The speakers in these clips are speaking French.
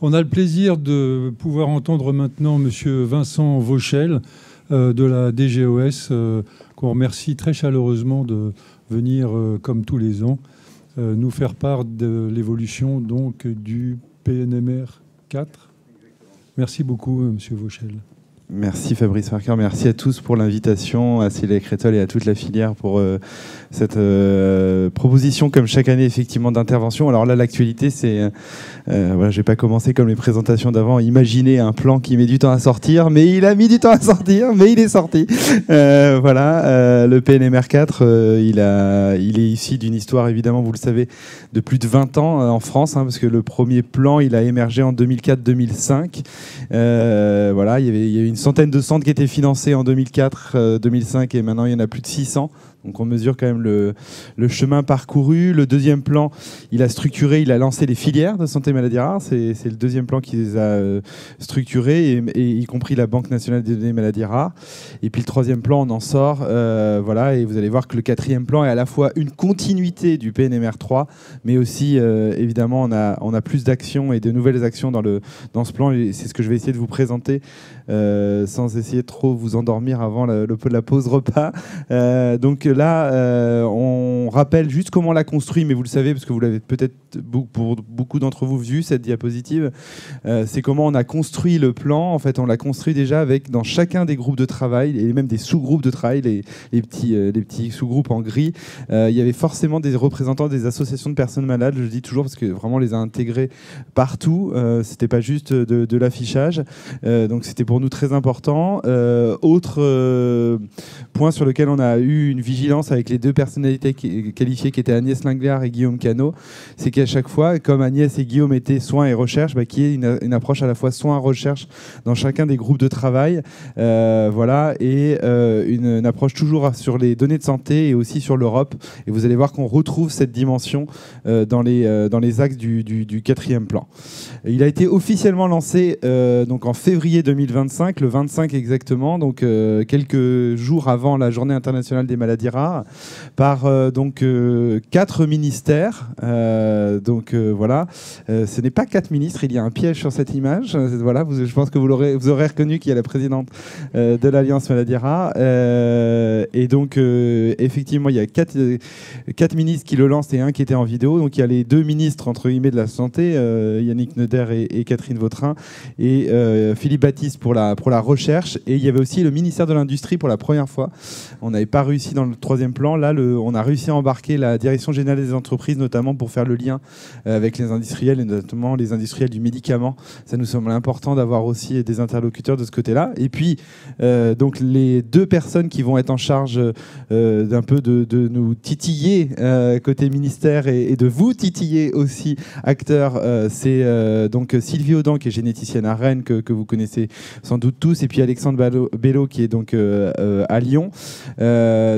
On a le plaisir de pouvoir entendre maintenant Monsieur Vincent Vauchel de la DGOS, qu'on remercie très chaleureusement de venir, comme tous les ans, nous faire part de l'évolution donc du PNMR 4. Merci beaucoup, Monsieur Vauchel. Merci Fabrice Marqueur, merci à tous pour l'invitation, à Célia Crétol et à toute la filière pour cette proposition, comme chaque année, effectivement, d'intervention. Alors là, l'actualité, c'est... voilà, je vais pas commencer comme les présentations d'avant, imaginer un plan qui met du temps à sortir, mais il a mis du temps à sortir, mais il est sorti. Voilà, le PNMR 4, il est issu d'une histoire, évidemment, vous le savez, de plus de 20 ans en France, parce que le premier plan, il a émergé en 2004-2005. Voilà, il y a eu une centaine de centres qui étaient financés en 2004, 2005 et maintenant il y en a plus de 600. Donc on mesure quand même le chemin parcouru. Le deuxième plan, il a lancé les filières de santé maladies rares. C'est le deuxième plan qui les a structurés, et y compris la Banque nationale des données maladies rares. Et puis le troisième plan, on en sort. Voilà, et vous allez voir que le quatrième plan est à la fois une continuité du PNMR 3, mais aussi, évidemment, on a plus d'actions et de nouvelles actions dans ce plan. Et c'est ce que je vais essayer de vous présenter sans essayer de trop vous endormir avant la pause repas. Donc là, on rappelle juste comment on l'a construit, mais vous le savez, parce que vous l'avez peut-être, pour beaucoup d'entre vous, vu cette diapositive. C'est comment on a construit le plan. En fait, on l'a construit déjà avec, dans chacun des groupes de travail, et même des sous-groupes de travail, les petits sous-groupes en gris, il y avait forcément des représentants des associations de personnes malades, je le dis toujours, parce que vraiment on les a intégrés partout. C'était pas juste de l'affichage. Donc c'était pour nous très important. Autre point sur lequel on a eu une vigilance avec les deux personnalités qualifiées qui étaient Agnès Linglard et Guillaume Cano, c'est qu'à chaque fois, comme Agnès et Guillaume étaient soins et recherche, qu'il y ait une approche à la fois soins-recherche dans chacun des groupes de travail, voilà, et une approche toujours sur les données de santé et aussi sur l'Europe. Et vous allez voir qu'on retrouve cette dimension dans les axes du quatrième plan. Il a été officiellement lancé donc en février 2025, le 25 exactement, donc quelques jours avant la Journée internationale des maladies rares, par 4 ministères. Voilà, ce n'est pas 4 ministres, il y a un piège sur cette image. Voilà, je pense que vous aurez reconnu qu'il y a la présidente de l'Alliance maladies rares. Et donc, effectivement, il y a 4 ministres qui le lancent et un qui était en vidéo. Donc, il y a les 2 ministres, entre guillemets, de la Santé, Yannick Neuder et Catherine Vautrin, et Philippe Baptiste pour la recherche. Et il y avait aussi le ministère de l'Industrie pour la première fois. On n'avait pas réussi dans le troisième plan. Là, on a réussi à embarquer la Direction générale des entreprises, notamment pour faire le lien avec les industriels, et notamment les industriels du médicament. Ça nous semble important d'avoir aussi des interlocuteurs de ce côté-là. Et puis, donc, les 2 personnes qui vont être en charge d'un peu de nous titiller côté ministère et de vous titiller aussi, acteurs, c'est donc Sylvie Audan, qui est généticienne à Rennes, que vous connaissez sans doute tous, et puis Alexandre Bello, qui est donc à Lyon.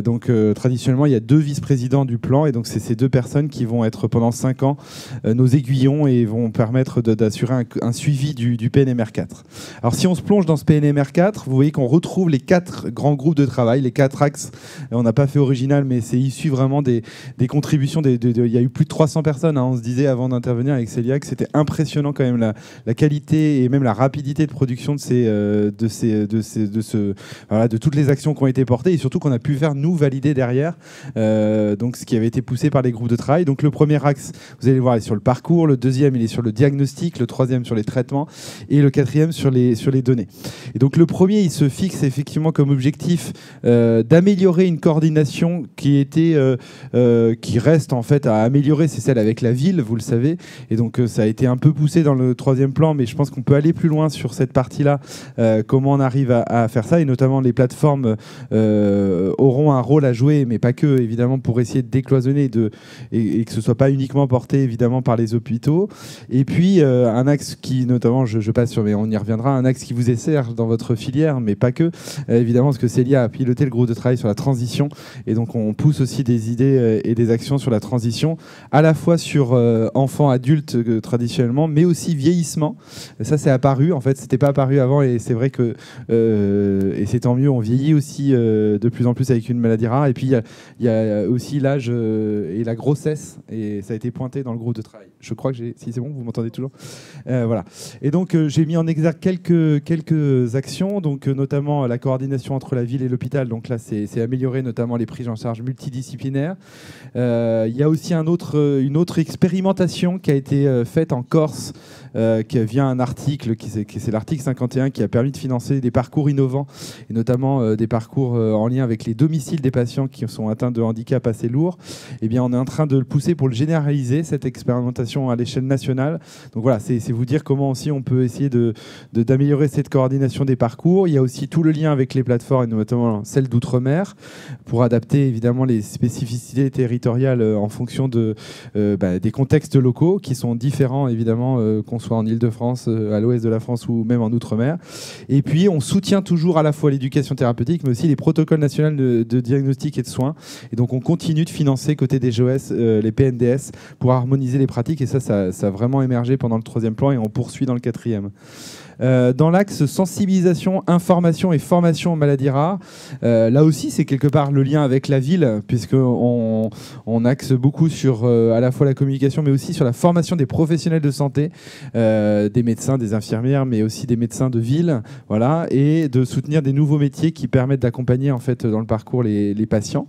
Donc traditionnellement, il y a 2 vice-présidents du plan, et donc c'est ces 2 personnes qui vont être pendant 5 ans nos aiguillons et vont permettre d'assurer un suivi du PNMR 4. Alors si on se plonge dans ce PNMR 4, vous voyez qu'on retrouve les 4 grands groupes de travail, les 4 axes. On n'a pas fait original, mais c'est issu vraiment des contributions. Il y a eu plus de 300 personnes. On se disait avant d'intervenir avec Célia que c'était impressionnant quand même la qualité et même la rapidité de production de toutes les actions qui ont été portées, et surtout qu'on a pu faire nous valider derrière. Donc ce qui avait été poussé par les groupes de travail. Donc le premier axe, vous allez le voir, est sur le parcours. Le deuxième, il est sur le diagnostic. Le troisième, sur les traitements. Et le quatrième, sur les données. Et donc le premier, il se fixe effectivement comme objectif d'améliorer une coordination qui reste en fait à améliorer. C'est celle avec la ville, vous le savez. Et donc ça a été un peu poussé dans le troisième plan, mais je pense qu'on peut aller plus loin sur cette partie-là. Comment on arrive à faire ça, et notamment les plateformes auront un rôle à jouer, mais pas que, évidemment, pour essayer de décloisonner et que ce soit pas uniquement porté évidemment par les hôpitaux. Et puis un axe qui, notamment, je passe sur, mais on y reviendra, un axe qui vous est cher dans votre filière, mais pas que, évidemment, parce que Célia a piloté le groupe de travail sur la transition, et donc on pousse aussi des idées et des actions sur la transition, à la fois sur enfants, adultes traditionnellement, mais aussi vieillissement. Ça, c'est apparu, en fait, c'était pas apparu avant, et c'est vrai que et c'est tant mieux, on vieillit aussi de plus en plus avec une maladie rare. Et puis il y a aussi l'âge et la grossesse, et ça a été pointé dans le groupe de travail. Je crois que si c'est bon, vous m'entendez toujours. Voilà. Et donc j'ai mis en exergue quelques actions, donc notamment la coordination entre la ville et l'hôpital. Donc là, c'est améliorer notamment les prises en charge multidisciplinaires. Il y a aussi une autre expérimentation qui a été faite en Corse, qui vient un article, c'est l'article 51, qui a permis de financer des parcours innovants, et notamment des parcours en lien avec les domiciles des patients qui sont atteints de handicap assez lourds. Eh bien, on est en train de le pousser pour le généraliser, cette expérimentation à l'échelle nationale. Donc voilà, c'est vous dire comment aussi on peut essayer d'améliorer cette coordination des parcours. Il y a aussi tout le lien avec les plateformes, et notamment celle d'outre-mer, pour adapter évidemment les spécificités territoriales en fonction des contextes locaux qui sont différents évidemment, qu'on soit en Île-de-France, à l'ouest de la France ou même en outre-mer. Et puis on soutient toujours à la fois l'éducation thérapeutique mais aussi les protocoles nationaux de diagnostic et de soins. Et donc on continue de financer côté des GOS les PNDS pour harmoniser les pratiques, et ça a vraiment émergé pendant le 3e plan et on poursuit dans le 4e. Dans l'axe sensibilisation, information et formation aux maladies rares, là aussi c'est quelque part le lien avec la ville, puisqu'on axe beaucoup sur à la fois la communication mais aussi sur la formation des professionnels de santé, des médecins, des infirmières, mais aussi des médecins de ville, voilà, et de soutenir des nouveaux métiers qui permettent d'accompagner en fait dans le parcours les patients.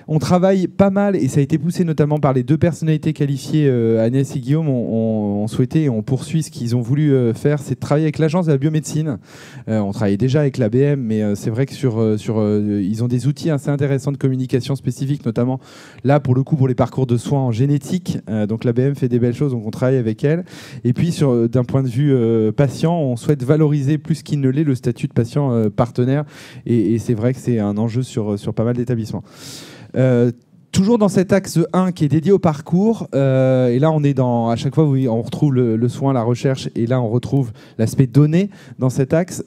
On travaille pas mal, et ça a été poussé notamment par les 2 personnalités qualifiées, Agnès et Guillaume, ont souhaité et on poursuit ce qu'ils ont voulu faire, c'est de travailler avec l'agence de la biomédecine. On travaillait déjà avec l'ABM, mais c'est vrai que ils ont des outils assez intéressants de communication spécifiques, notamment là pour le coup pour les parcours de soins en génétique. Donc l'ABM fait des belles choses, donc on travaille avec elle. Et puis d'un point de vue patient, on souhaite valoriser plus qu'il ne l'est le statut de patient partenaire, et c'est vrai que c'est un enjeu sur pas mal d'établissements. Toujours dans cet axe 1 qui est dédié au parcours, et là on est à chaque fois on retrouve le soin, la recherche, et là on retrouve l'aspect données dans cet axe.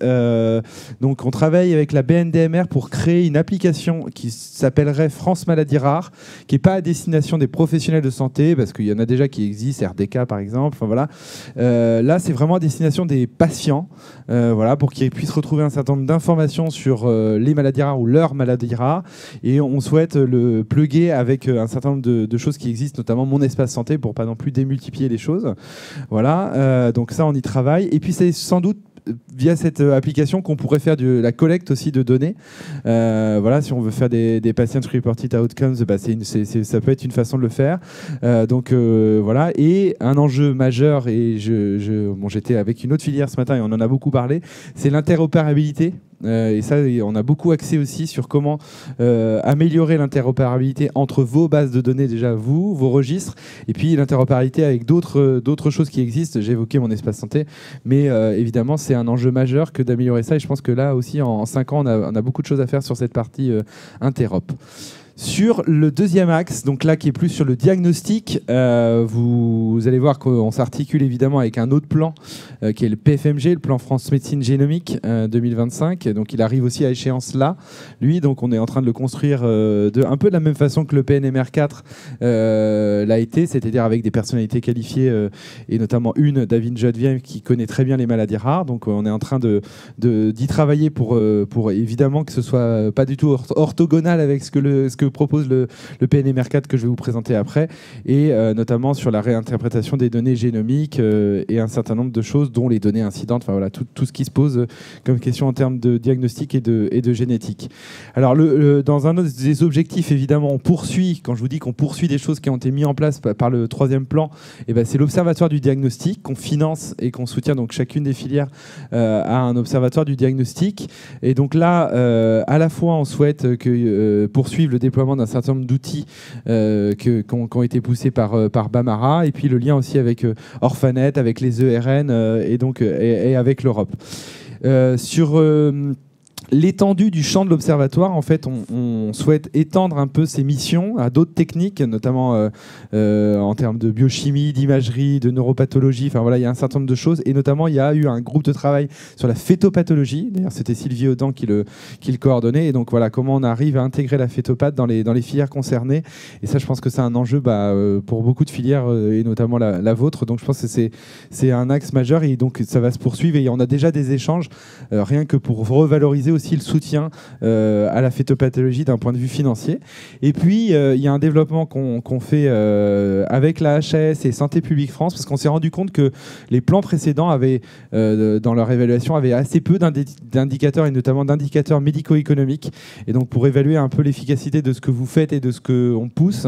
Donc on travaille avec la BNDMR pour créer une application qui s'appellerait France Maladies Rares, qui n'est pas à destination des professionnels de santé, parce qu'il y en a déjà qui existent, RDK par exemple. Enfin, voilà. Là c'est vraiment à destination des patients, voilà, pour qu'ils puissent retrouver un certain nombre d'informations sur les maladies rares ou leurs maladies rares, et on souhaite le plugger avec un certain nombre de choses qui existent, notamment Mon Espace Santé, pour pas non plus démultiplier les choses. Voilà, donc ça on y travaille. Et puis c'est sans doute via cette application qu'on pourrait faire de la collecte aussi de données. Voilà, si on veut faire des patient reported outcomes, ça peut être une façon de le faire. Donc voilà, et un enjeu majeur, et j'étais avec une autre filière ce matin et on en a beaucoup parlé, c'est l'interopérabilité. Et ça, on a beaucoup axé aussi sur comment améliorer l'interopérabilité entre vos bases de données, déjà vos registres, et puis l'interopérabilité avec d'autres choses qui existent. J'ai évoqué Mon Espace Santé, mais évidemment c'est un enjeu majeur que d'améliorer ça, et je pense que là aussi en 5 ans on a beaucoup de choses à faire sur cette partie interop. Sur le 2e axe, donc là qui est plus sur le diagnostic, vous allez voir qu'on s'articule évidemment avec un autre plan qui est le PFMG, le plan France Médecine Génomique 2025. Donc il arrive aussi à échéance là, lui. Donc on est en train de le construire un peu de la même façon que le PNMR4 l'a été, c'est-à-dire avec des personnalités qualifiées et notamment David Jadviem, qui connaît très bien les maladies rares. Donc on est en train d'y travailler pour évidemment que ce soit pas du tout orthogonal avec ce que propose le PNMR4 que je vais vous présenter après, et notamment sur la réinterprétation des données génomiques et un certain nombre de choses, dont les données incidentes, enfin voilà, tout ce qui se pose comme question en termes de diagnostic et de génétique. Alors dans un autre des objectifs, évidemment, on poursuit, quand je vous dis qu'on poursuit des choses qui ont été mises en place par le 3e plan, et ben c'est l'Observatoire du diagnostic qu'on finance et qu'on soutient. Donc chacune des filières a un observatoire du diagnostic, et donc là à la fois on souhaite poursuivre le déploiement d'un certain nombre d'outils qui ont été poussés par Bamara, et puis le lien aussi avec Orphanet, avec les ERN et avec l'Europe. Sur l'étendue du champ de l'observatoire, en fait, on souhaite étendre un peu ces missions à d'autres techniques, notamment en termes de biochimie, d'imagerie, de neuropathologie. Enfin voilà, il y a un certain nombre de choses, et notamment il y a eu un groupe de travail sur la phétopathologie. D'ailleurs, c'était Sylvie Audan qui le coordonnait. Et donc voilà, comment on arrive à intégrer la phétopath dans les filières concernées. Et ça, je pense que c'est un enjeu pour beaucoup de filières et notamment la vôtre. Donc je pense que c'est un axe majeur, et donc ça va se poursuivre. Et on a déjà des échanges, rien que pour revaloriser aussi le soutien à la phytopathologie d'un point de vue financier. Et puis, il y a un développement qu'on fait avec la HAS et Santé publique France, parce qu'on s'est rendu compte que les plans précédents avaient, dans leur évaluation, avaient assez peu d'indicateurs, et notamment d'indicateurs médico-économiques. Et donc, pour évaluer un peu l'efficacité de ce que vous faites et de ce qu'on pousse,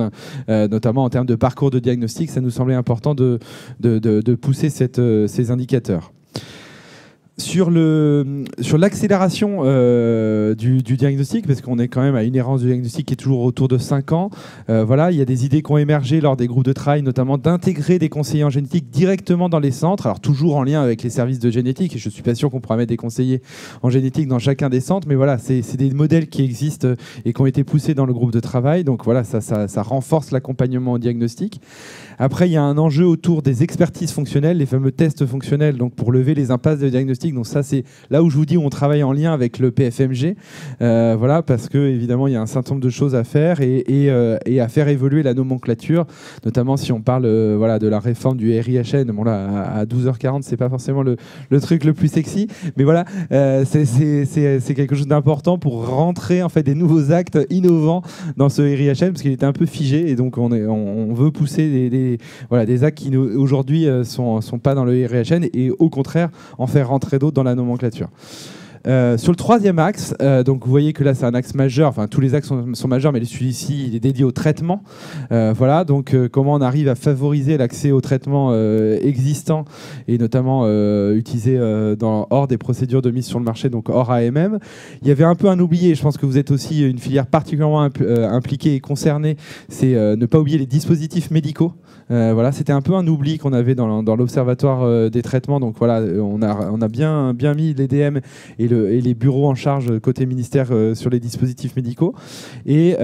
notamment en termes de parcours de diagnostic, ça nous semblait important de pousser ces indicateurs. Sur l'accélération du diagnostic, parce qu'on est quand même à une errance du diagnostic qui est toujours autour de 5 ans, voilà, il y a des idées qui ont émergé lors des groupes de travail, notamment d'intégrer des conseillers en génétique directement dans les centres, alors toujours en lien avec les services de génétique, et je ne suis pas sûr qu'on pourra mettre des conseillers en génétique dans chacun des centres, mais voilà, c'est des modèles qui existent et qui ont été poussés dans le groupe de travail, donc voilà, ça renforce l'accompagnement au diagnostic. Après, il y a un enjeu autour des expertises fonctionnelles, les fameux tests fonctionnels, donc pour lever les impasses de diagnostic. Donc ça, c'est là où je vous dis où on travaille en lien avec le PFMG, voilà, parce que évidemment, il y a un certain nombre de choses à faire et à faire évoluer la nomenclature, notamment si on parle voilà, de la réforme du RIHN. Bon là, à 12h40, c'est pas forcément le truc le plus sexy, mais voilà, c'est quelque chose d'important pour rentrer en fait des nouveaux actes innovants dans ce RIHN, parce qu'il était un peu figé, et donc on veut pousser des actes qui aujourd'hui sont pas dans le RIHN, et au contraire en faire rentrer d'autres dans la nomenclature. Sur le troisième axe, donc vous voyez que là c'est un axe majeur, enfin tous les axes sont majeurs, mais celui-ci il est dédié au traitement. Voilà, donc comment on arrive à favoriser l'accès aux traitements existants et notamment utilisés hors des procédures de mise sur le marché, donc hors AMM. Il y avait un peu un oublié, je pense que vous êtes aussi une filière particulièrement impliquée et concernée, c'est ne pas oublier les dispositifs médicaux. Voilà, c'était un peu un oubli qu'on avait dans l'observatoire des traitements. Donc voilà, on a bien mis l'EDM et les bureaux en charge côté ministère sur les dispositifs médicaux. Et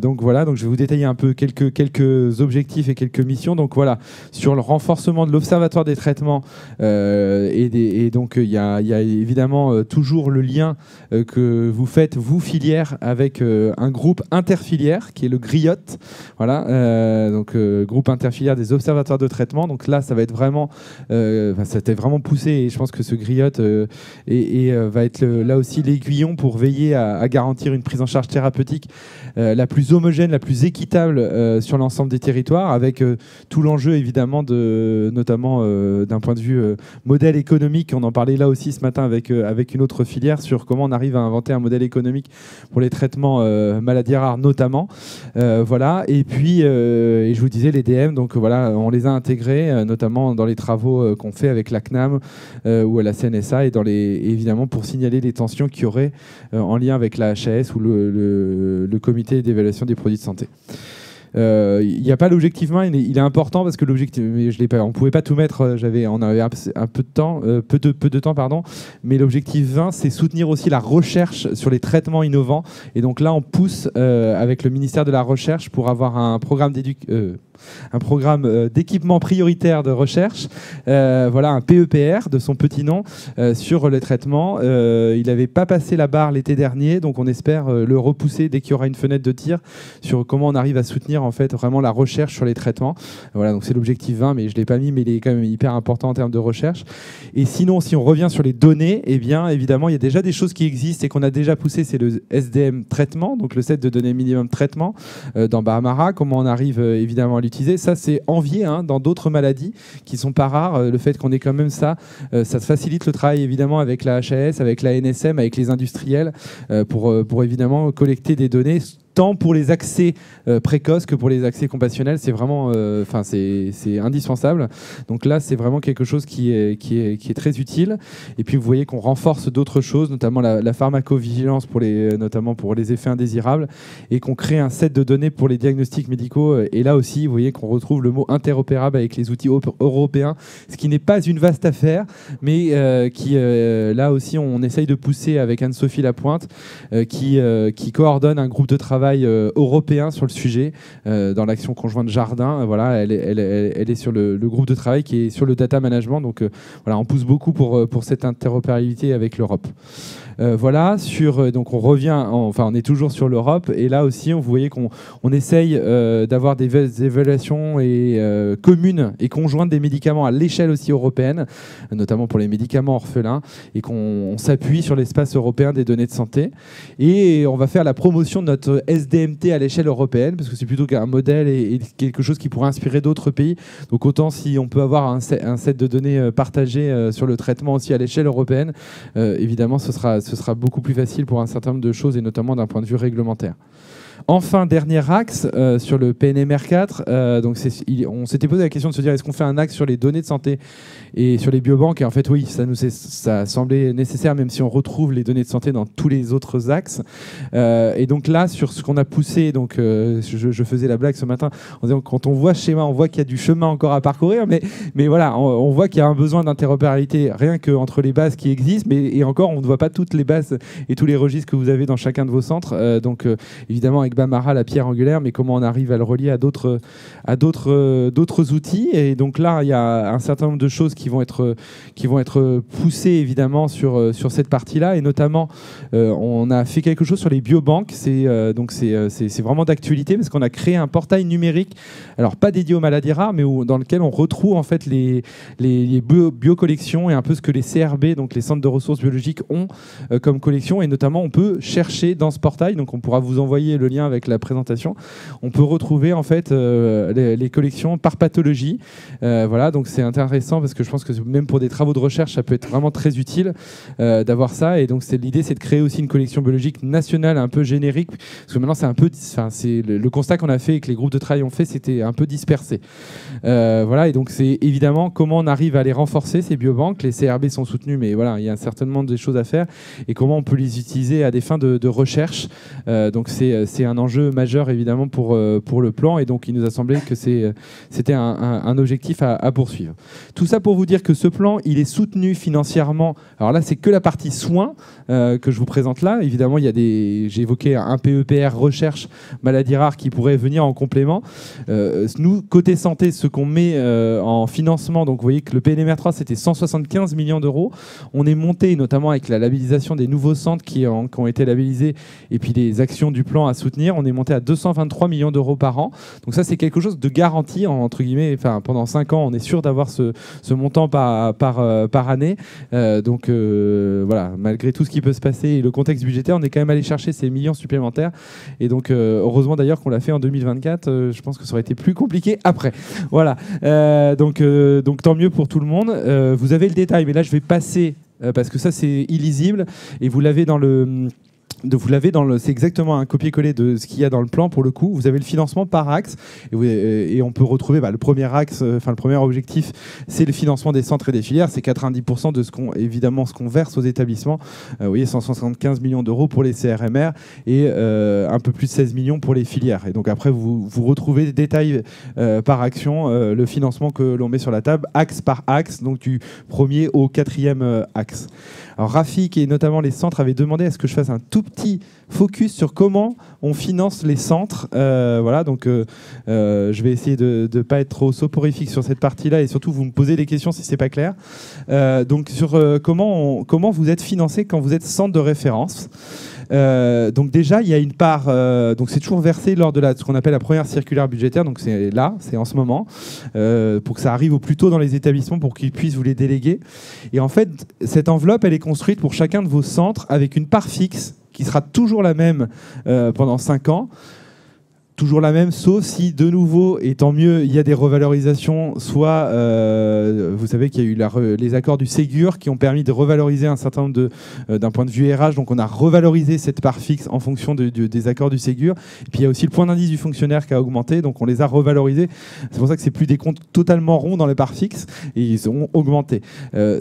donc voilà, donc je vais vous détailler un peu quelques objectifs et quelques missions. Donc voilà, sur le renforcement de l'observatoire des traitements et donc il y a évidemment toujours le lien que vous faites, vous filière, avec un groupe interfilière qui est le GRIOT. Voilà, donc groupe interfilière des observatoires de traitement. Donc là, ça va être vraiment, ça a été vraiment poussé, et je pense que ce GRIOT va être là aussi l'aiguillon pour veiller à garantir une prise en charge thérapeutique la plus homogène, la plus équitable sur l'ensemble des territoires, avec tout l'enjeu évidemment notamment d'un point de vue modèle économique. On en parlait là aussi ce matin avec une autre filière sur comment on arrive à inventer un modèle économique pour les traitements maladies rares notamment. Voilà, et puis et je vous disais les DM, donc voilà, on les a intégrés notamment dans les travaux qu'on fait avec la CNAM ou à la CNSA, et évidemment pour signaler les tensions qu'il y aurait en lien avec la HAS ou le comité d'évaluation des produits de santé. Il n'y a pas l'objectif 20, il est important parce que l'objectif, on ne pouvait pas tout mettre, on avait un peu de temps, peu de temps, pardon, mais l'objectif 20, c'est soutenir aussi la recherche sur les traitements innovants, et donc là on pousse avec le ministère de la Recherche pour avoir un programme d'équipement prioritaire de recherche, voilà, un PEPR de son petit nom, sur les traitements. Il n'avait pas passé la barre l'été dernier, donc on espère le repousser dès qu'il y aura une fenêtre de tir sur comment on arrive à soutenir en fait vraiment la recherche sur les traitements. Voilà, donc c'est l'objectif 20, mais je ne l'ai pas mis, mais il est quand même hyper important en termes de recherche. Et sinon, si on revient sur les données, eh bien évidemment, il y a déjà des choses qui existent et qu'on a déjà poussé, c'est le SDM traitement, donc le set de données minimum traitement dans Bahamara. Comment on arrive évidemment à l'utiliser, ça c'est envié dans d'autres maladies qui sont pas rares. Le fait qu'on ait quand même ça facilite le travail évidemment avec la HAS, avec la NSM, avec les industriels pour évidemment collecter des données, tant pour les accès précoces que pour les accès compassionnels. C'est vraiment, c'est indispensable. Donc là, c'est vraiment quelque chose qui est très utile. Et puis vous voyez qu'on renforce d'autres choses, notamment la pharmacovigilance notamment pour les effets indésirables, et qu'on crée un set de données pour les diagnostics médicaux. Et là aussi, vous voyez qu'on retrouve le mot interopérable avec les outils européens, ce qui n'est pas une vaste affaire, mais là aussi, on essaye de pousser avec Anne-Sophie Lapointe, qui coordonne un groupe de travail travail européen sur le sujet dans l'action conjointe Jardin. Voilà, elle est sur le groupe de travail qui est sur le data management. Donc voilà, on pousse beaucoup pour cette interopérabilité avec l'Europe. Voilà, donc on revient, on est toujours sur l'Europe, et là aussi, vous voyez qu'on essaye d'avoir des évaluations communes et conjointes des médicaments à l'échelle aussi européenne, notamment pour les médicaments orphelins, et qu'on s'appuie sur l'espace européen des données de santé. Et on va faire la promotion de notre SDMT à l'échelle européenne, parce que c'est plutôt qu'un modèle et quelque chose qui pourrait inspirer d'autres pays. Donc autant si on peut avoir un set de données partagées sur le traitement aussi à l'échelle européenne, évidemment ce sera beaucoup plus facile pour un certain nombre de choses, et notamment d'un point de vue réglementaire. Enfin, dernier axe sur le PNMR4. Donc on s'était posé la question de se dire, est-ce qu'on fait un axe sur les données de santé et sur les biobanques? Et en fait, oui, ça semblait nécessaire, même si on retrouve les données de santé dans tous les autres axes. Et donc là, sur ce qu'on a poussé, donc je faisais la blague ce matin en disant, quand on voit ce schéma, on voit qu'il y a du chemin encore à parcourir, mais voilà, on voit qu'il y a un besoin d'interopérabilité rien qu'entre les bases qui existent, et encore, on ne voit pas toutes les bases et tous les registres que vous avez dans chacun de vos centres. Donc évidemment, avec Bamara, la pierre angulaire, mais comment on arrive à le relier à d'autres outils. Et donc là, il y a un certain nombre de choses qui vont être poussées évidemment sur cette partie-là, et notamment on a fait quelque chose sur les biobanques. C'est vraiment d'actualité, parce qu'on a créé un portail numérique, alors pas dédié aux maladies rares, mais dans lequel on retrouve en fait les biocollections et un peu ce que les CRB, donc les centres de ressources biologiques, ont comme collection. Et notamment, on peut chercher dans ce portail, donc on pourra vous envoyer le lien avec la présentation, on peut retrouver en fait les collections par pathologie. Voilà, donc c'est intéressant, parce que je pense que même pour des travaux de recherche, ça peut être vraiment très utile d'avoir ça. Et donc l'idée, c'est de créer aussi une collection biologique nationale un peu générique, parce que maintenant c'est un peu, c'est le constat qu'on a fait et que les groupes de travail ont fait, c'était un peu dispersé. Voilà, et donc c'est évidemment comment on arrive à les renforcer, ces biobanques. Les CRB sont soutenus, mais voilà, il y a certainement des choses à faire, et comment on peut les utiliser à des fins de recherche. Donc c'est un enjeu majeur évidemment pour le plan, et donc il nous a semblé que c'était un objectif à poursuivre. Tout ça pour vous dire que ce plan, il est soutenu financièrement. Alors là, c'est que la partie soins que je vous présente là. Évidemment, j'ai évoqué un PEPR recherche maladies rares qui pourrait venir en complément. Nous, côté santé, ce qu'on met en financement, donc vous voyez que le PNMR3, c'était 175 millions d'euros. On est monté, notamment avec la labellisation des nouveaux centres qui ont été labellisés, et puis les actions du plan à soutenir, on est monté à 223 millions d'euros par an. Donc ça, c'est quelque chose de garanti, entre guillemets. Enfin, pendant 5 ans, on est sûr d'avoir ce montant par année. Donc voilà, malgré tout ce qui peut se passer et le contexte budgétaire, on est quand même allé chercher ces millions supplémentaires. Et donc heureusement d'ailleurs qu'on l'a fait en 2024. Je pense que ça aurait été plus compliqué après. Voilà. Donc tant mieux pour tout le monde. Vous avez le détail, mais là je vais passer parce que ça c'est illisible, et vous l'avez dans le... c'est exactement un copier-coller de ce qu'il y a dans le plan pour le coup. Vous avez le financement par axe, et on peut retrouver le premier axe, le premier objectif, c'est le financement des centres et des filières. C'est 90% de ce qu'on verse aux établissements. Vous voyez, 175 millions d'euros pour les CRMR et un peu plus de 16 millions pour les filières. Et donc après, vous retrouvez des détails par action, le financement que l'on met sur la table, axe par axe, donc du premier au 4e axe. Alors Rafik et notamment les centres avaient demandé à ce que je fasse un tout petit focus sur comment on finance les centres. Voilà, donc je vais essayer de ne pas être trop soporifique sur cette partie-là, et surtout vous me posez des questions si c'est pas clair. Donc sur comment vous êtes financé quand vous êtes centre de référence. Donc déjà, il y a une part, donc c'est toujours versé lors de ce qu'on appelle la première circulaire budgétaire, donc c'est en ce moment, pour que ça arrive au plus tôt dans les établissements pour qu'ils puissent vous les déléguer. Et en fait, cette enveloppe, elle est construite pour chacun de vos centres avec une part fixe qui sera toujours la même pendant 5 ans. Toujours la même, sauf si de nouveau, et tant mieux, il y a des revalorisations, soit vous savez qu'il y a eu les accords du Ségur qui ont permis de revaloriser un certain nombre d'un point de vue RH, donc on a revalorisé cette part fixe en fonction des accords du Ségur. Et puis il y a aussi le point d'indice du fonctionnaire qui a augmenté, donc on les a revalorisés. C'est pour ça que c'est plus des comptes totalement ronds dans les parts fixes, et ils ont augmenté.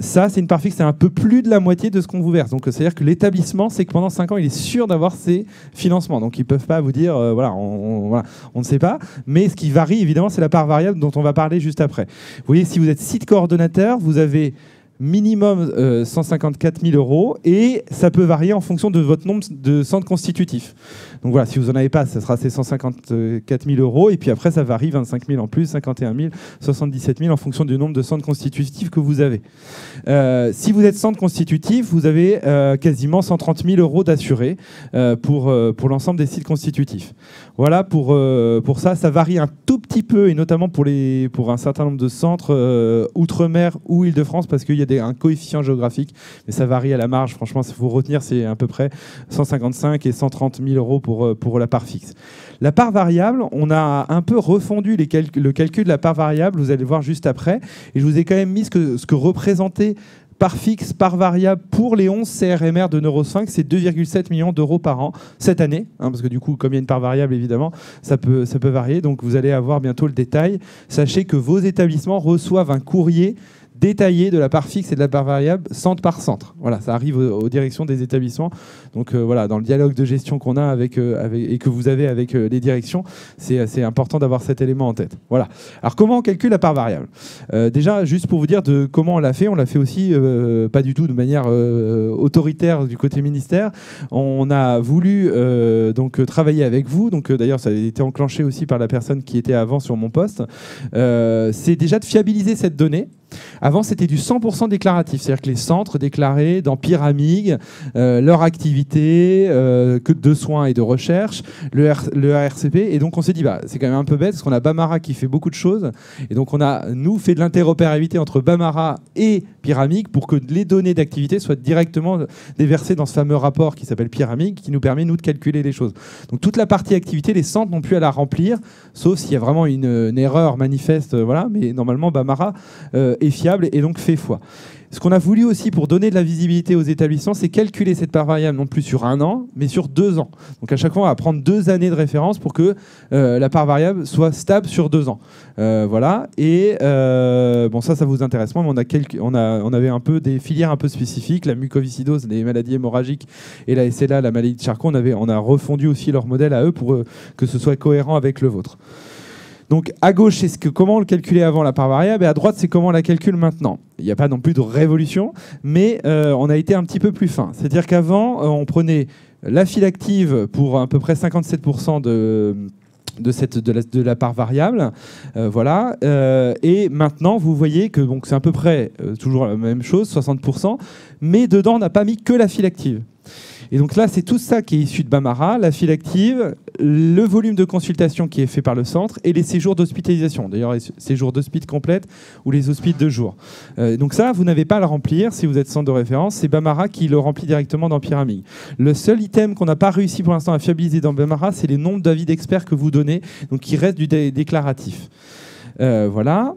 Ça, c'est une part fixe, c'est un peu plus de la moitié de ce qu'on vous verse. Donc c'est-à-dire que l'établissement, c'est que pendant 5 ans, il est sûr d'avoir ses financements. Donc ils ne peuvent pas vous dire, voilà, on ne sait pas, mais ce qui varie évidemment, c'est la part variable dont on va parler juste après. Vous voyez, si vous êtes site coordonnateur, vous avez minimum 154 000 euros, et ça peut varier en fonction de votre nombre de centres constitutifs. Donc voilà, si vous n'en avez pas, ça sera ces 154 000 euros, et puis après ça varie, 25 000 en plus, 51 000, 77 000 en fonction du nombre de centres constitutifs que vous avez. Si vous êtes centre constitutif, vous avez quasiment 130 000 euros d'assurés pour l'ensemble des sites constitutifs. Voilà pour ça, ça varie un tout petit peu, et notamment pour un certain nombre de centres outre-mer ou Île-de-France, parce qu'il y a un coefficient géographique, mais ça varie à la marge. Franchement, il faut retenir, c'est à peu près 155 et 130 000 euros pour la part fixe. La part variable, on a un peu refondu le calcul de la part variable, vous allez voir juste après, et je vous ai quand même mis ce que représentait part fixe, part variable pour les 11 CRMR de Neuro5, c'est 2,7 millions d'euros par an cette année, parce que du coup, comme il y a une part variable, évidemment, ça peut varier. Donc vous allez avoir bientôt le détail. Sachez que vos établissements reçoivent un courrier détaillé de la part fixe et de la part variable centre par centre. Voilà, ça arrive aux directions des établissements. Donc voilà, dans le dialogue de gestion qu'on a et que vous avez avec les directions, c'est important d'avoir cet élément en tête. Voilà. Alors comment on calcule la part variable ? Déjà, juste pour vous dire de comment on l'a fait aussi pas du tout de manière autoritaire du côté ministère. On a voulu donc travailler avec vous. Donc d'ailleurs, ça a été enclenché aussi par la personne qui était avant sur mon poste. C'est déjà de fiabiliser cette donnée. Avant, c'était du 100% déclaratif, c'est-à-dire que les centres déclaraient dans Pyramide leur activité de soins et de recherche, le RCP, et donc on s'est dit, c'est quand même un peu bête, parce qu'on a Bamara qui fait beaucoup de choses, et donc on a, nous, fait de l'interopérabilité entre Bamara et Pyramide pour que les données d'activité soient directement déversées dans ce fameux rapport qui s'appelle Pyramide, qui nous permet, nous, de calculer les choses. Donc toute la partie activité, les centres n'ont plus à la remplir, sauf s'il y a vraiment une erreur manifeste, voilà, mais normalement, Bamara est fiable et donc fait foi. Ce qu'on a voulu aussi pour donner de la visibilité aux établissements, c'est calculer cette part variable non plus sur 1 an, mais sur 2 ans. Donc à chaque fois, on va prendre 2 années de référence pour que la part variable soit stable sur 2 ans. Voilà. Et bon, ça vous intéresse moins, mais on avait un peu des filières un peu spécifiques, la mucoviscidose, les maladies hémorragiques, et la SLA, la maladie de Charcot. On a refondu aussi leur modèle à eux pour que ce soit cohérent avec le vôtre. Donc à gauche, c'est comment on le calculait avant la part variable, et à droite, c'est comment on la calcule maintenant. Il n'y a pas non plus de révolution, mais on a été un petit peu plus fin. C'est-à-dire qu'avant, on prenait la file active pour à peu près 57% de la part variable, voilà. Et maintenant, vous voyez que c'est à peu près toujours la même chose, 60%, mais dedans, on n'a pas mis que la file active. Et donc là, c'est tout ça qui est issu de Bamara, la file active, le volume de consultation qui est fait par le centre et les séjours d'hospitalisation. D'ailleurs, les séjours d'hospit complète ou les hospites de jour. Donc ça, vous n'avez pas à le remplir si vous êtes centre de référence. C'est Bamara qui le remplit directement dans Pyramide. Le seul item qu'on n'a pas réussi pour l'instant à fiabiliser dans Bamara, c'est les nombres d'avis d'experts que vous donnez, donc qui restent du déclaratif. Voilà.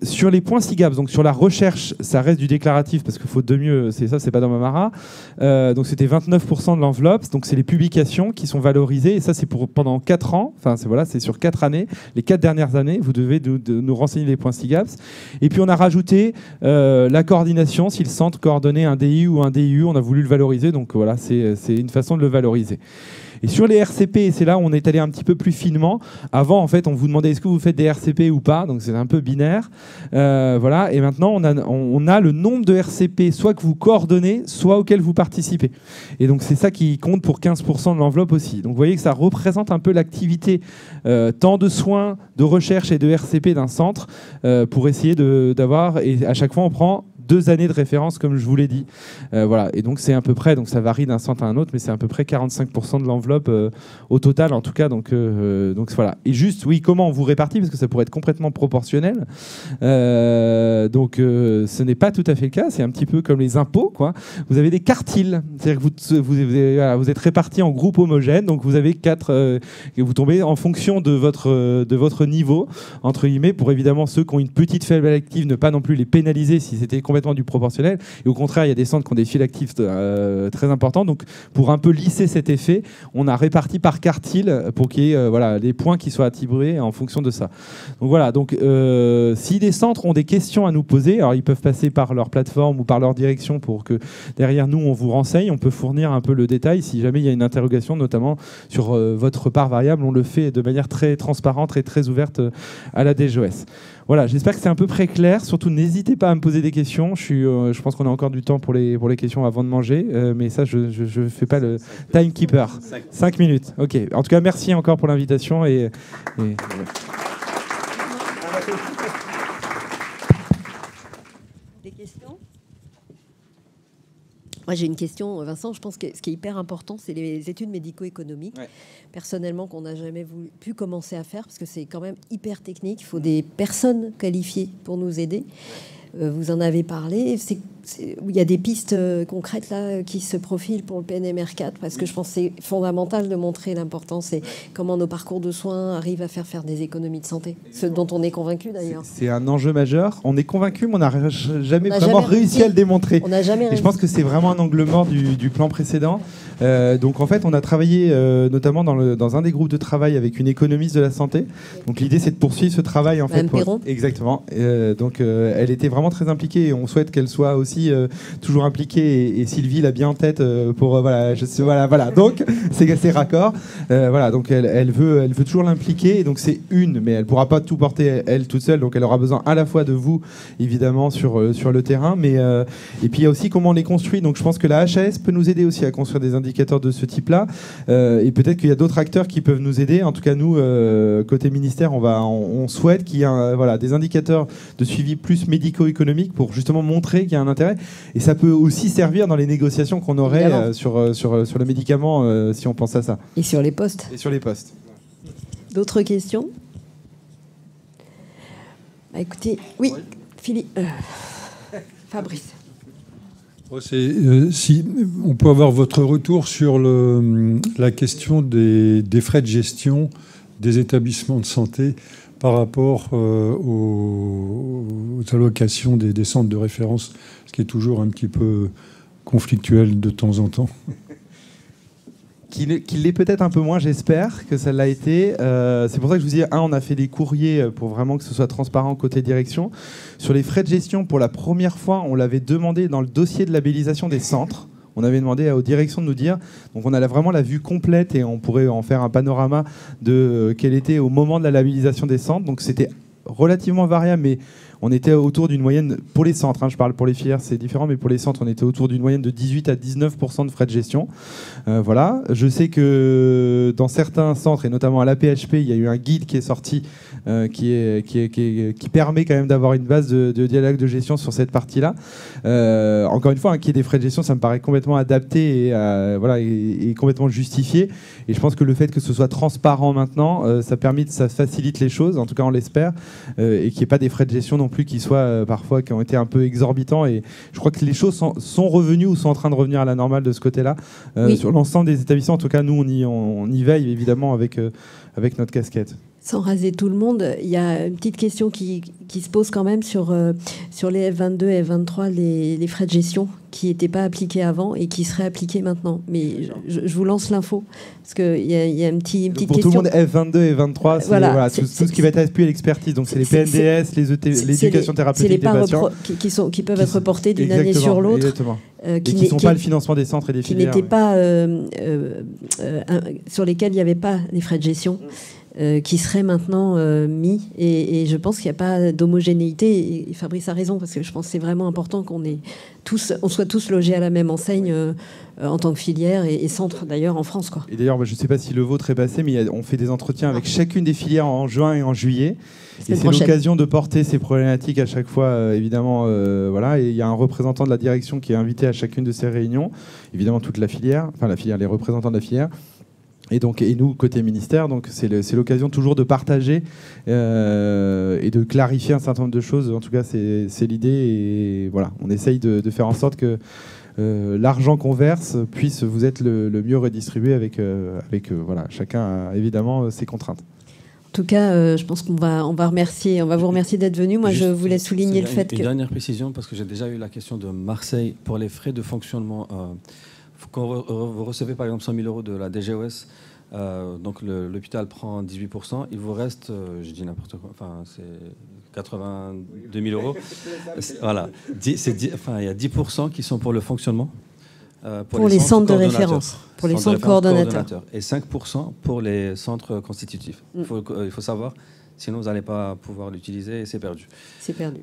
Sur les points SIGAPS, donc sur la recherche, ça reste du déclaratif parce qu'il faut de mieux, c'est pas dans Bamara. Donc c'était 29% de l'enveloppe, donc c'est les publications qui sont valorisées, et ça c'est pendant 4 ans, enfin c'est sur 4 années, les 4 dernières années, vous devez nous renseigner les points SIGAPS. Et puis on a rajouté la coordination, si le centre coordonnait un DI ou un DIU, on a voulu le valoriser, donc voilà, c'est une façon de le valoriser. Et sur les RCP, c'est là où on est allé un petit peu plus finement. Avant, en fait, on vous demandait est-ce que vous faites des RCP ou pas, donc c'est un peu binaire. Voilà. Et maintenant, on a le nombre de RCP, soit que vous coordonnez, soit auquel vous participez. Et donc c'est ça qui compte pour 15% de l'enveloppe aussi. Donc vous voyez que ça représente un peu l'activité tant de soins, de recherche et de RCP d'un centre pour essayer d'avoir. Et à chaque fois, on prend 2 années de référence, comme je vous l'ai dit. Voilà. Et donc, c'est à peu près, donc ça varie d'un centre à un autre, mais c'est à peu près 45% de l'enveloppe au total, en tout cas. Donc voilà. Et juste, oui, comment on vous répartit, parce que ça pourrait être complètement proportionnel. Donc, ce n'est pas tout à fait le cas. C'est un petit peu comme les impôts, quoi. Vous avez des quartiles. C'est-à-dire que vous êtes répartis en groupes homogènes. Donc, vous avez 4... vous tombez en fonction de votre niveau, entre guillemets, pour évidemment ceux qui ont une petite faible active, ne pas non plus les pénaliser si c'était complètement du proportionnel. Et au contraire, il y a des centres qui ont des files actives très importants. Donc, pour un peu lisser cet effet, on a réparti par quartile pour qu'il y ait les points qui soient attribués en fonction de ça. Donc voilà. Donc, si des centres ont des questions à nous poser, alors ils peuvent passer par leur plateforme ou par leur direction pour que derrière nous, on vous renseigne. On peut fournir un peu le détail. Si jamais il y a une interrogation, notamment sur votre part variable, on le fait de manière très transparente et très ouverte à la DGOS. Voilà, j'espère que c'est un peu très clair. Surtout, n'hésitez pas à me poser des questions. Je pense qu'on a encore du temps pour les questions avant de manger. Mais ça, je ne fais pas le timekeeper. 5 minutes. OK. En tout cas, merci encore pour l'invitation. Et... Des questions ? Moi, j'ai une question, Vincent. Je pense que ce qui est hyper important, c'est les études médico-économiques. Ouais. Personnellement, qu'on n'a jamais pu commencer à faire, parce que c'est quand même hyper technique. Il faut des personnes qualifiées pour nous aider. Vous en avez parlé. Il y a des pistes concrètes là qui se profilent pour le PNMR4, parce que je pense que c'est fondamental de montrer l'importance et comment nos parcours de soins arrivent à faire des économies de santé, ce dont on est convaincu d'ailleurs. C'est un enjeu majeur. On est convaincu, mais on n'a jamais vraiment réussi à le démontrer. On n'a jamais réussi. Je pense que c'est vraiment un angle mort du plan précédent. Donc en fait, on a travaillé notamment dans un des groupes de travail avec une économiste de la santé. Donc l'idée, c'est de poursuivre ce travail en fait. Exactement. Donc elle était vraiment très impliquée et on souhaite qu'elle soit aussi toujours impliquée et Sylvie l'a bien en tête pour voilà. Donc c'est raccord. Voilà. Donc elle veut toujours l'impliquer. Et donc c'est mais elle pourra pas tout porter elle toute seule. Donc elle aura besoin à la fois de vous évidemment sur le terrain, mais et puis il y a aussi comment on les construit. Donc je pense que la HAS peut nous aider aussi à construire des indicateurs de ce type-là, et peut-être qu'il y a d'autres acteurs qui peuvent nous aider. En tout cas, nous, côté ministère, on souhaite qu'il y ait des indicateurs de suivi plus médico-économique pour justement montrer qu'il y a un intérêt. Et ça peut aussi servir dans les négociations qu'on aurait sur le médicament, si on pense à ça. Et sur les postes. Et sur les postes. D'autres questions ? Écoutez, oui, Philippe, Fabrice. Si on peut avoir votre retour sur la question des frais de gestion des établissements de santé par rapport aux allocations des centres de référence, ce qui est toujours un petit peu conflictuel de temps en temps. Qu'il l'est peut-être un peu moins, j'espère que ça l'a été. C'est pour ça que je vous dis, on a fait des courriers pour vraiment que ce soit transparent côté direction. Sur les frais de gestion, pour la première fois, on l'avait demandé dans le dossier de labellisation des centres. On avait demandé aux directions de nous dire, donc on a vraiment la vue complète et on pourrait en faire un panorama de quel était au moment de la labellisation des centres. Donc c'était relativement variable, mais on était autour d'une moyenne, pour les centres, je parle pour les filières, c'est différent, mais pour les centres, on était autour d'une moyenne de 18 à 19% de frais de gestion. Voilà. Je sais que dans certains centres, et notamment à l'AP-HP, il y a eu un guide qui est sorti qui permet quand même d'avoir une base de dialogue de gestion sur cette partie-là. Encore une fois, qu'il y ait des frais de gestion, ça me paraît complètement adapté et complètement justifié. Et je pense que le fait que ce soit transparent maintenant, ça facilite les choses, en tout cas on l'espère, et qu'il n'y ait pas des frais de gestion non plus qui ont été un peu exorbitants. Et je crois que les choses sont revenues ou sont en train de revenir à la normale de ce côté-là. Oui. Sur l'ensemble des établissements, en tout cas, nous, on y veille évidemment avec notre casquette. Sans raser tout le monde, il y a une petite question qui se pose quand même sur les F22 et F23, les frais de gestion qui n'étaient pas appliqués avant et qui seraient appliqués maintenant. Mais je vous lance l'info, parce qu'il y a une petite pour question. Pour tout le monde, F22 et F23, c'est tout ce qui va être appuyé à l'expertise. Donc c'est les PNDS, l'éducation thérapeutique des patients. Qui peuvent être reportés d'une année sur l'autre. Et qui ne sont pas le financement des centres et des filières. Qui n'étaient pas... sur lesquels il n'y avait pas les frais de gestion. Qui seraient maintenant mis. Et je pense qu'il n'y a pas d'homogénéité. Et Fabrice a raison, parce que je pense que c'est vraiment important qu'on soit tous logés à la même enseigne en tant que filière et centre, d'ailleurs, en France, quoi. Et d'ailleurs, je ne sais pas si le vôtre est passé, mais on fait des entretiens avec chacune des filières en juin et en juillet. Et c'est l'occasion de porter ces problématiques à chaque fois, évidemment. Voilà. Et il y a un représentant de la direction qui est invité à chacune de ces réunions. Évidemment, toute la filière, les représentants de la filière. Et nous, côté ministère, donc c'est l'occasion toujours de partager et de clarifier un certain nombre de choses. En tout cas, c'est l'idée. Et voilà, on essaye de faire en sorte que l'argent qu'on verse puisse vous être le mieux redistribué avec chacun a évidemment ses contraintes. En tout cas, je pense qu'on va vous remercier d'être venu. Moi, je voulais souligner le fait que... Une dernière précision, parce que j'ai déjà eu la question de Marseille pour les frais de fonctionnement. Quand vous recevez par exemple 100 000 euros de la DGOS, donc l'hôpital prend 18%, il vous reste, je dis n'importe quoi, c'est 82 000 euros. Voilà. Il y a 10% qui sont pour le fonctionnement. Pour les centres de référence, pour les centres coordonnateurs. Et 5% pour les centres constitutifs. Il faut savoir, Sinon, vous n'allez pas pouvoir l'utiliser et c'est perdu. C'est perdu.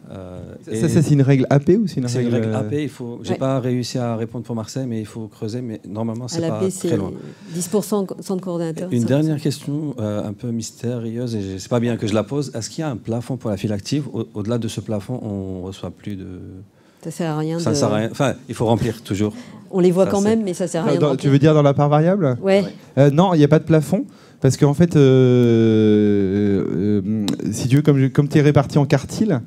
Ça, c'est une règle AP ou c'est une règle... C'est une règle AP. J'ai pas réussi à répondre pour Marseille, mais il faut creuser. Mais normalement, c'est pas très loin. 10% centre coordinateur. Une dernière question un peu mystérieuse, et c'est pas bien que je la pose. Est-ce qu'il y a un plafond pour la file active? Au-delà de ce plafond, on reçoit plus de... Ça sert à rien. Ça sert à rien. Enfin, il faut remplir toujours. On les voit quand même, mais ça sert à rien. Tu veux dire dans la part variable? Ouais. Non, il n'y a pas de plafond. Parce qu'en fait, si tu veux, comme tu es réparti en quartiles,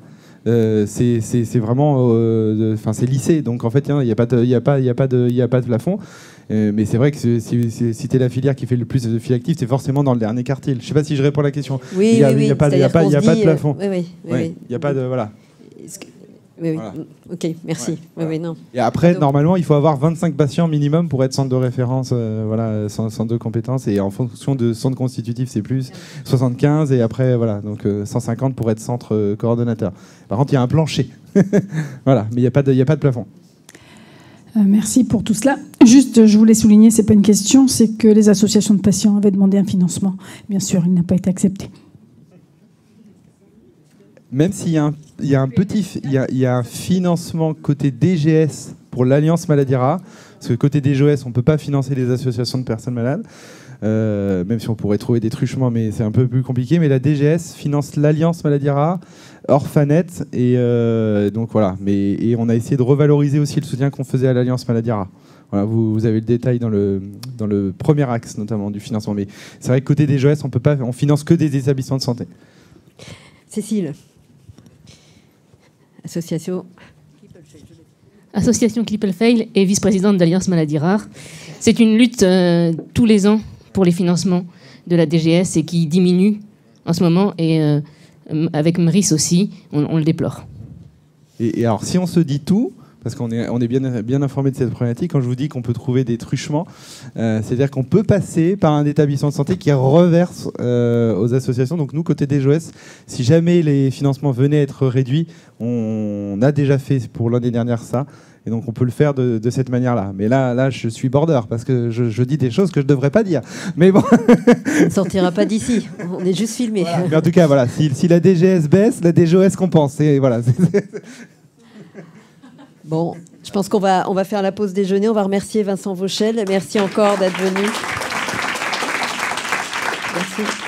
c'est vraiment, c'est lissé. Donc en fait, il n'y a pas de plafond. Mais c'est vrai que si tu es la filière qui fait le plus de fil actif, c'est forcément dans le dernier quartile. Je ne sais pas si je réponds à la question. Oui, il n'y a pas de plafond. Oui. Il n'y a pas de voilà. Oui. Voilà. Ok, merci. Voilà. Oui, non. Et après, normalement, il faut avoir 25 patients minimum pour être centre de référence, centre de compétences. Et en fonction de centre constitutif, c'est plus 75. Et après, voilà, donc 150 pour être centre coordonnateur. Par contre, il y a un plancher. Voilà, mais il n'y a pas de plafond. Merci pour tout cela. Juste, je voulais souligner, c'est pas une question, c'est que les associations de patients avaient demandé un financement. Bien sûr, il n'a pas été accepté. Même s'il y a un financement côté DGS pour l'Alliance Maladie Rare, parce que côté DGS, on ne peut pas financer les associations de personnes malades, même si on pourrait trouver des truchements, mais c'est un peu plus compliqué. Mais la DGS finance l'Alliance Maladie Rare, Orphanet, et donc voilà. Et on a essayé de revaloriser aussi le soutien qu'on faisait à l'Alliance Maladie Rare. Voilà, vous avez le détail dans le premier axe, notamment, du financement. Mais c'est vrai que côté DGS, on finance que des établissements de santé. Cécile. Association Klippel-Feil et vice-présidente d'Alliance Maladie Rare. C'est une lutte tous les ans pour les financements de la DGS et qui diminue en ce moment. Et avec MRIS aussi, on le déplore. Et alors, si on se dit tout, parce qu'on est bien informé de cette problématique, quand je vous dis qu'on peut trouver des truchements, c'est-à-dire qu'on peut passer par un établissement de santé qui reverse aux associations. Donc nous, côté DGOS, si jamais les financements venaient à être réduits, on a déjà fait pour l'année dernière ça, et donc on peut le faire de cette manière-là. Mais là, je suis border, parce que je dis des choses que je ne devrais pas dire. Mais bon. On ne sortira pas d'ici, on est juste filmé. Voilà. Mais en tout cas, voilà, si la DGS baisse, la DGOS compense. Et voilà. Bon, je pense qu'on va faire la pause déjeuner. On va remercier Vincent Vauchel. Merci encore d'être venu. Merci.